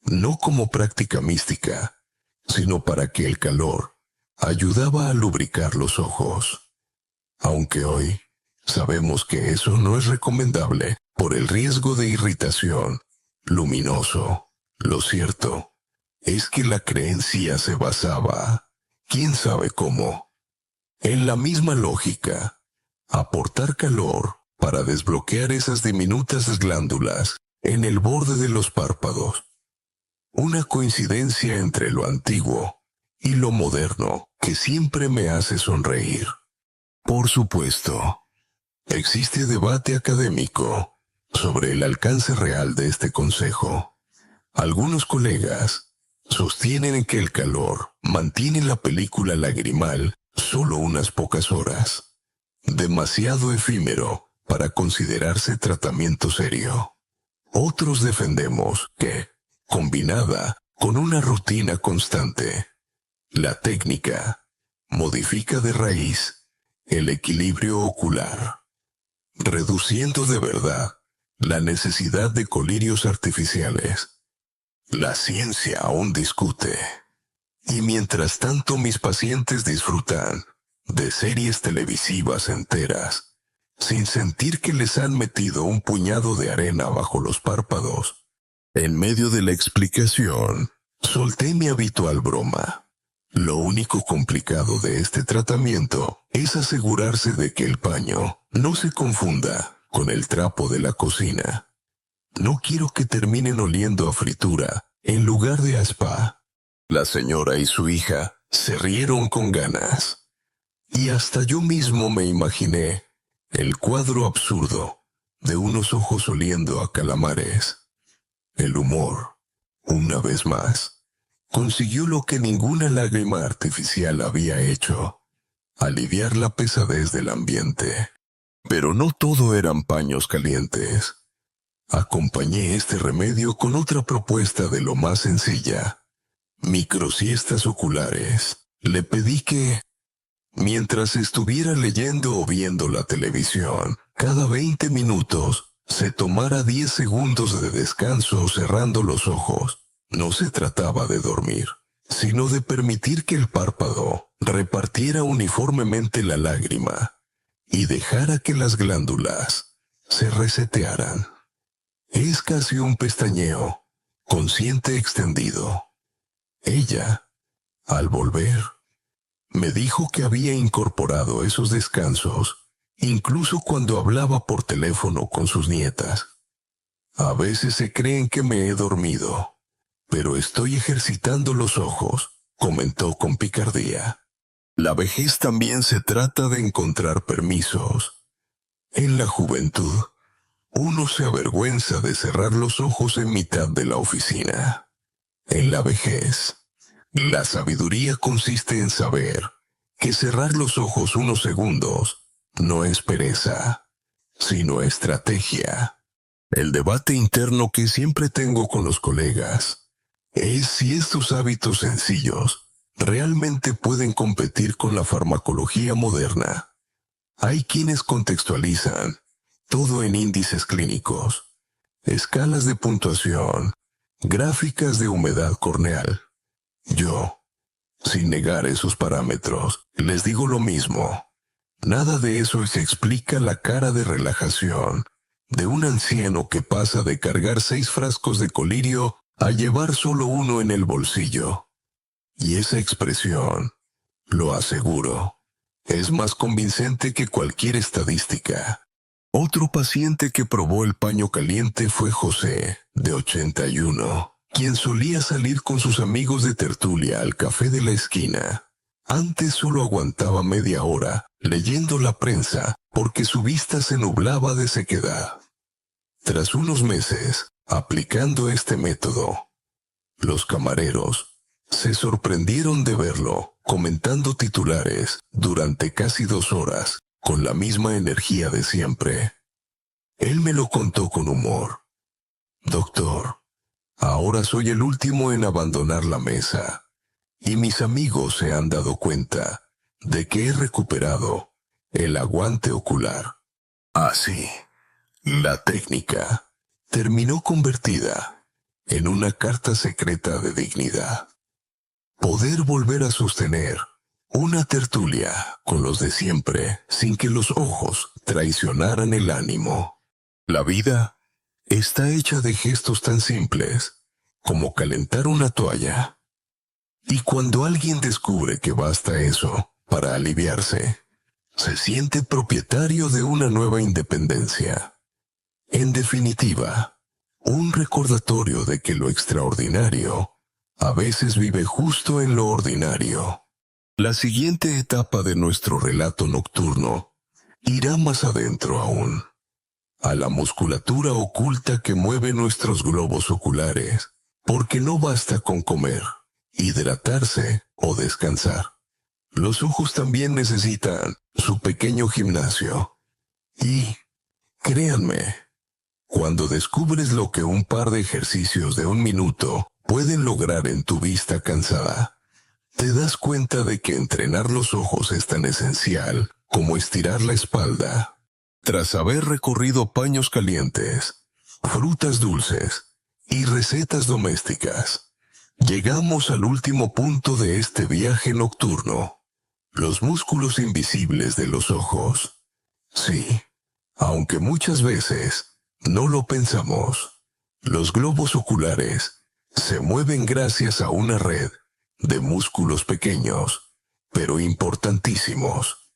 no como práctica mística, sino para que el calor ayudaba a lubricar los ojos. Aunque hoy sabemos que eso no es recomendable por el riesgo de irritación luminoso, lo cierto es que la creencia se basaba, quién sabe cómo, en la misma lógica: aportar calor para desbloquear esas diminutas glándulas en el borde de los párpados. Una coincidencia entre lo antiguo y lo moderno que siempre me hace sonreír. Por supuesto, existe debate académico sobre el alcance real de este consejo. Algunos colegas sostienen que el calor mantiene la película lagrimal solo unas pocas horas, demasiado efímero para considerarse tratamiento serio. Otros defendemos que, combinada con una rutina constante, la técnica modifica de raíz el equilibrio ocular, reduciendo de verdad la necesidad de colirios artificiales. La ciencia aún discute, y mientras tanto mis pacientes disfrutan de series televisivas enteras, sin sentir que les han metido un puñado de arena bajo los párpados. En medio de la explicación, solté mi habitual broma. Lo único complicado de este tratamiento es asegurarse de que el paño no se confunda con el trapo de la cocina. No quiero que terminen oliendo a fritura en lugar de a spa. La señora y su hija se rieron con ganas, y hasta yo mismo me imaginé el cuadro absurdo de unos ojos oliendo a calamares. El humor, una vez más, consiguió lo que ninguna lágrima artificial había hecho: aliviar la pesadez del ambiente. Pero no todo eran paños calientes. Acompañé este remedio con otra propuesta de lo más sencilla: microsiestas oculares. Le pedí que, mientras estuviera leyendo o viendo la televisión, cada 20 minutos se tomara 10 segundos de descanso cerrando los ojos. No se trataba de dormir, sino de permitir que el párpado repartiera uniformemente la lágrima y dejara que las glándulas se resetearan. Es casi un pestañeo, consciente extendido. Ella, al volver, me dijo que había incorporado esos descansos, incluso cuando hablaba por teléfono con sus nietas. A veces se creen que me he dormido, pero estoy ejercitando los ojos, comentó con picardía. La vejez también se trata de encontrar permisos. En la juventud, uno se avergüenza de cerrar los ojos en mitad de la oficina. En la vejez, la sabiduría consiste en saber que cerrar los ojos unos segundos no es pereza, sino estrategia. El debate interno que siempre tengo con los colegas es si estos hábitos sencillos realmente pueden competir con la farmacología moderna. Hay quienes contextualizan todo en índices clínicos, escalas de puntuación, gráficas de humedad corneal. Yo, sin negar esos parámetros, les digo lo mismo. Nada de eso se explica la cara de relajación de un anciano que pasa de cargar 6 frascos de colirio a llevar solo uno en el bolsillo. Y esa expresión, lo aseguro, es más convincente que cualquier estadística. Otro paciente que probó el paño caliente fue José, de 81, quien solía salir con sus amigos de tertulia al café de la esquina. Antes solo aguantaba media hora leyendo la prensa porque su vista se nublaba de sequedad. Tras unos meses aplicando este método, los camareros se sorprendieron de verlo comentando titulares durante casi 2 horas con la misma energía de siempre. Él me lo contó con humor. Doctor, ahora soy el último en abandonar la mesa, y mis amigos se han dado cuenta de que he recuperado el aguante ocular. Así, la técnica terminó convertida en una carta secreta de dignidad. Poder volver a sostener una tertulia con los de siempre sin que los ojos traicionaran el ánimo. La vida está hecha de gestos tan simples como calentar una toalla. Y cuando alguien descubre que basta eso para aliviarse, se siente propietario de una nueva independencia. En definitiva, un recordatorio de que lo extraordinario a veces vive justo en lo ordinario. La siguiente etapa de nuestro relato nocturno irá más adentro aún, a la musculatura oculta que mueve nuestros globos oculares, porque no basta con comer, hidratarse o descansar. Los ojos también necesitan su pequeño gimnasio. Y, créanme, cuando descubres lo que un par de ejercicios de 1 minuto pueden lograr en tu vista cansada, te das cuenta de que entrenar los ojos es tan esencial como estirar la espalda. Tras haber recorrido paños calientes, frutas dulces y recetas domésticas, llegamos al último punto de este viaje nocturno: los músculos invisibles de los ojos. Sí, aunque muchas veces no lo pensamos, los globos oculares se mueven gracias a una red de músculos pequeños, pero importantísimos.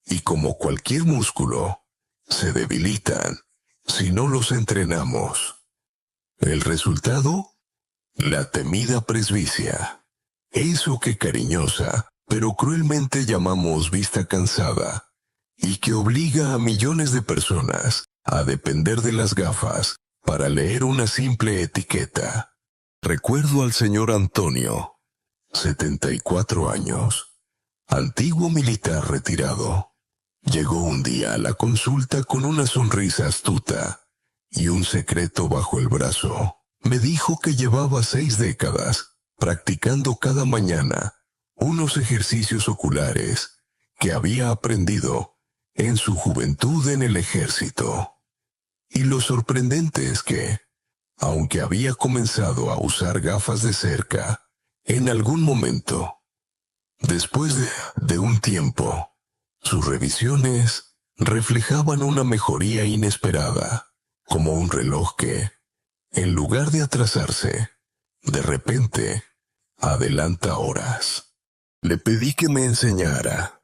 Y como cualquier músculo, se debilitan si no los entrenamos. ¿El resultado? La temida presbicia. Eso que cariñosa, pero cruelmente llamamos vista cansada, y que obliga a millones de personas a depender de las gafas para leer una simple etiqueta. Recuerdo al señor Antonio, 74 años, antiguo militar retirado. Llegó un día a la consulta con una sonrisa astuta y un secreto bajo el brazo. Me dijo que llevaba 6 décadas practicando cada mañana unos ejercicios oculares que había aprendido en su juventud en el ejército. Y lo sorprendente es que, aunque había comenzado a usar gafas de cerca, en algún momento, después de un tiempo, sus revisiones reflejaban una mejoría inesperada, como un reloj que, en lugar de atrasarse, de repente, adelanta horas. Le pedí que me enseñara,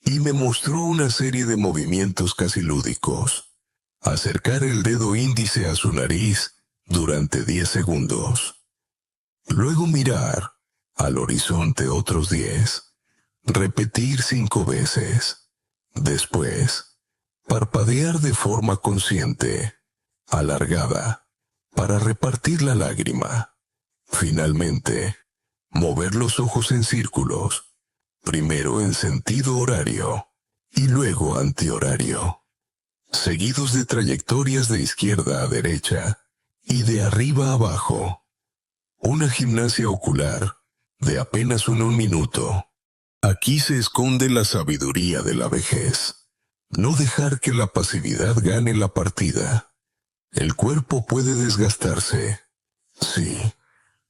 y me mostró una serie de movimientos casi lúdicos. Acercar el dedo índice a su nariz durante 10 segundos. Luego mirar al horizonte otros 10. Repetir 5 veces. Después, parpadear de forma consciente, alargada, para repartir la lágrima. Finalmente, mover los ojos en círculos, primero en sentido horario y luego antihorario, seguidos de trayectorias de izquierda a derecha y de arriba a abajo. Una gimnasia ocular de apenas un minuto. Aquí se esconde la sabiduría de la vejez. No dejar que la pasividad gane la partida. El cuerpo puede desgastarse, sí,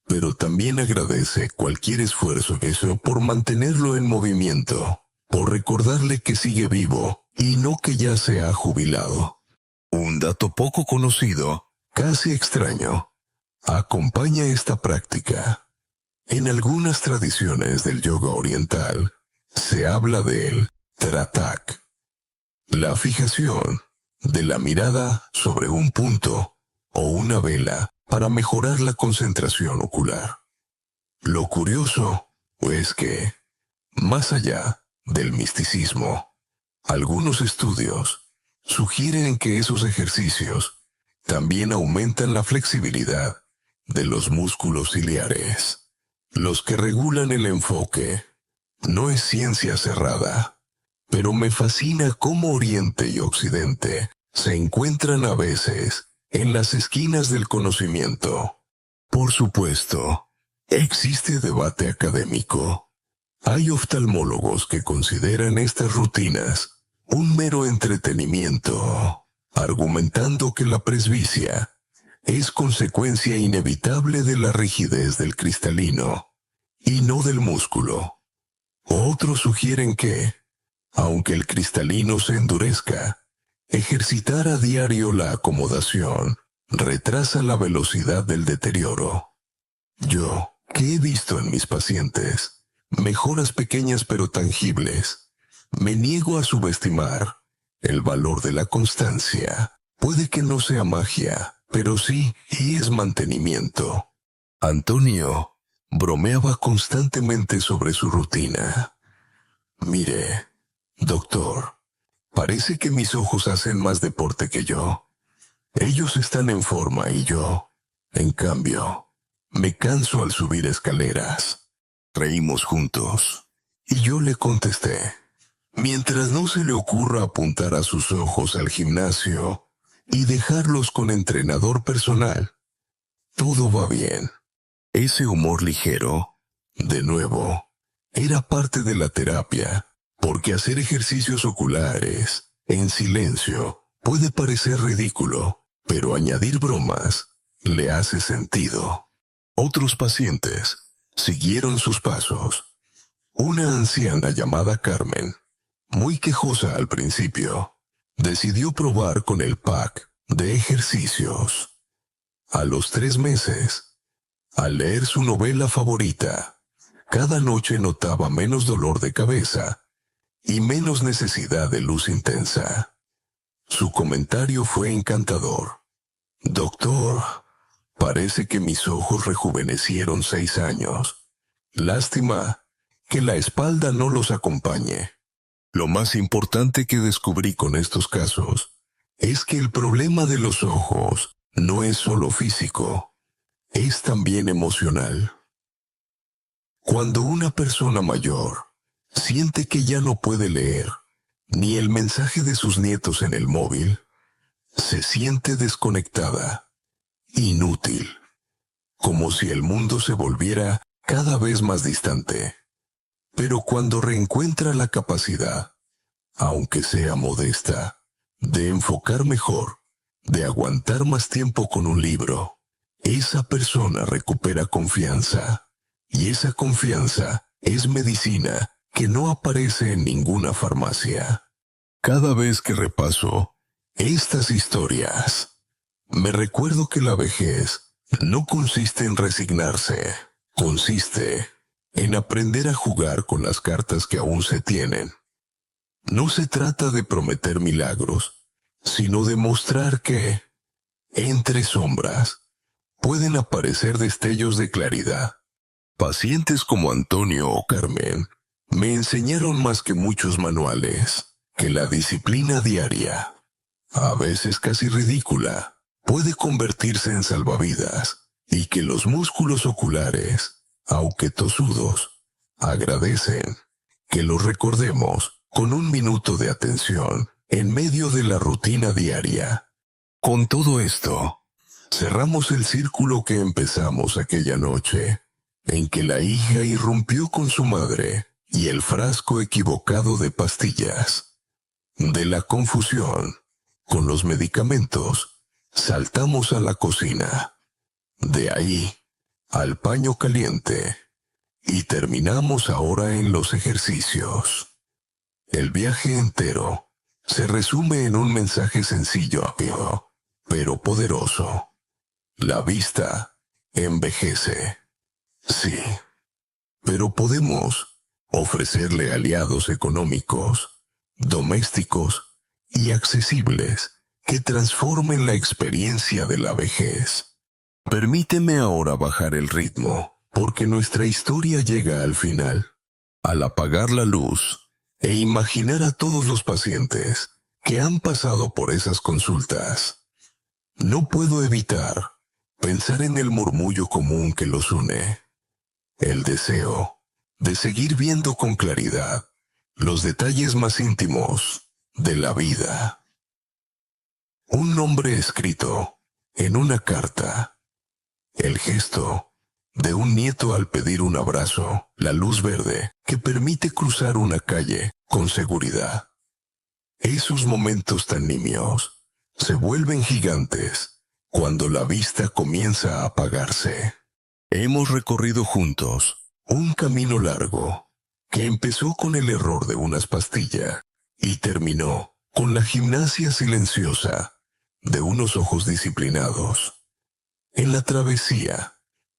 pero también agradece cualquier esfuerzo por mantenerlo en movimiento, por recordarle que sigue vivo y no que ya se ha jubilado. Un dato poco conocido, casi extraño, acompaña esta práctica. En algunas tradiciones del yoga oriental, se habla del tratak, la fijación de la mirada sobre un punto o una vela para mejorar la concentración ocular. Lo curioso es que, más allá del misticismo, algunos estudios sugieren que esos ejercicios también aumentan la flexibilidad de los músculos ciliares, los que regulan el enfoque. No es ciencia cerrada, pero me fascina cómo Oriente y Occidente se encuentran a veces en las esquinas del conocimiento. Por supuesto, existe debate académico. Hay oftalmólogos que consideran estas rutinas un mero entretenimiento, argumentando que la presbicia es consecuencia inevitable de la rigidez del cristalino y no del músculo. Otros sugieren que, aunque el cristalino se endurezca, ejercitar a diario la acomodación retrasa la velocidad del deterioro. Yo, que he visto en mis pacientes mejoras pequeñas pero tangibles, me niego a subestimar el valor de la constancia. Puede que no sea magia, pero sí y es mantenimiento. Antonio bromeaba constantemente sobre su rutina. Mire, doctor, parece que mis ojos hacen más deporte que yo. Ellos están en forma y yo, en cambio, me canso al subir escaleras. Reímos juntos, y yo le contesté, mientras no se le ocurra apuntar a sus ojos al gimnasio y dejarlos con entrenador personal, todo va bien. Ese humor ligero, de nuevo, era parte de la terapia, porque hacer ejercicios oculares, en silencio, puede parecer ridículo, pero añadir bromas le hace sentido. Otros pacientes siguieron sus pasos. Una anciana llamada Carmen, muy quejosa al principio, decidió probar con el pack de ejercicios. A los 3 meses, al leer su novela favorita, cada noche notaba menos dolor de cabeza y menos necesidad de luz intensa. Su comentario fue encantador. Doctor, parece que mis ojos rejuvenecieron 6 años. Lástima que la espalda no los acompañe. Lo más importante que descubrí con estos casos es que el problema de los ojos no es solo físico, es también emocional. Cuando una persona mayor siente que ya no puede leer ni el mensaje de sus nietos en el móvil, se siente desconectada, inútil, como si el mundo se volviera cada vez más distante. Pero cuando reencuentra la capacidad, aunque sea modesta, de enfocar mejor, de aguantar más tiempo con un libro, esa persona recupera confianza. Y esa confianza es medicina que no aparece en ninguna farmacia. Cada vez que repaso estas historias, me recuerdo que la vejez no consiste en resignarse, consiste en aprender a jugar con las cartas que aún se tienen. No se trata de prometer milagros, sino de mostrar que, entre sombras, pueden aparecer destellos de claridad. Pacientes como Antonio o Carmen me enseñaron más que muchos manuales, que la disciplina diaria, a veces casi ridícula, puede convertirse en salvavidas, y que los músculos oculares, aunque tosudos, agradecen que los recordemos con un minuto de atención en medio de la rutina diaria. Con todo esto, cerramos el círculo que empezamos aquella noche, en que la hija irrumpió con su madre y el frasco equivocado de pastillas. De la confusión con los medicamentos, saltamos a la cocina. De ahí, al paño caliente. Y terminamos ahora en los ejercicios. El viaje entero se resume en un mensaje sencillo, pero poderoso. La vista envejece. Sí, pero podemos ofrecerle aliados económicos, domésticos y accesibles que transformen la experiencia de la vejez. Permíteme ahora bajar el ritmo, porque nuestra historia llega al final. Al apagar la luz e imaginar a todos los pacientes que han pasado por esas consultas, no puedo evitar pensar en el murmullo común que los une. El deseo de seguir viendo con claridad los detalles más íntimos de la vida. Un nombre escrito en una carta. El gesto de un nieto al pedir un abrazo. La luz verde que permite cruzar una calle con seguridad. Esos momentos tan nimios se vuelven gigantes cuando la vista comienza a apagarse. Hemos recorrido juntos un camino largo que empezó con el error de unas pastillas y terminó con la gimnasia silenciosa de unos ojos disciplinados. En la travesía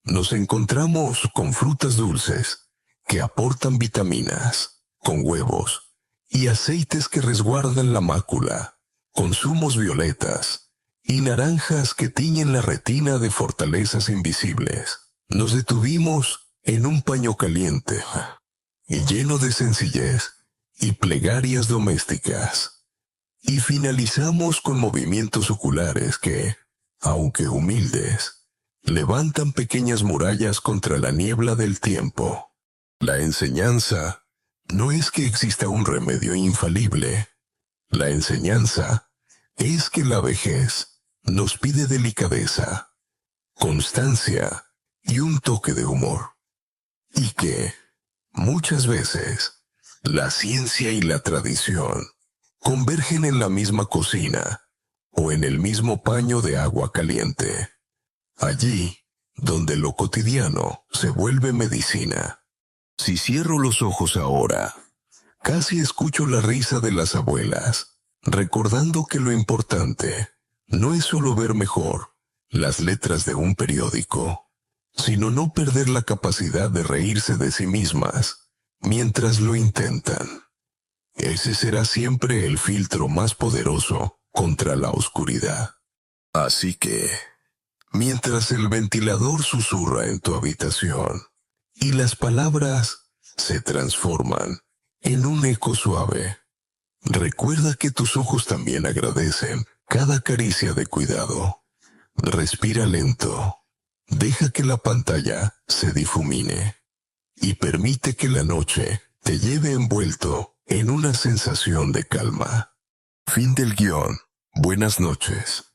nos encontramos con frutas dulces que aportan vitaminas, con huevos y aceites que resguardan la mácula, con zumos violetas y naranjas que tiñen la retina de fortalezas invisibles. Nos detuvimos en un paño caliente y lleno de sencillez y plegarias domésticas. Y finalizamos con movimientos oculares que, aunque humildes, levantan pequeñas murallas contra la niebla del tiempo. La enseñanza no es que exista un remedio infalible. La enseñanza es que la vejez nos pide delicadeza, constancia y un toque de humor. Y que, muchas veces, la ciencia y la tradición convergen en la misma cocina o en el mismo paño de agua caliente. Allí, donde lo cotidiano se vuelve medicina. Si cierro los ojos ahora, casi escucho la risa de las abuelas, recordando que lo importante no es solo ver mejor las letras de un periódico, sino no perder la capacidad de reírse de sí mismas mientras lo intentan. Ese será siempre el filtro más poderoso contra la oscuridad. Así que, mientras el ventilador susurra en tu habitación y las palabras se transforman en un eco suave, recuerda que tus ojos también agradecen cada caricia de cuidado. Respira lento. Deja que la pantalla se difumine y permite que la noche te lleve envuelto en una sensación de calma. Fin del guión. Buenas noches.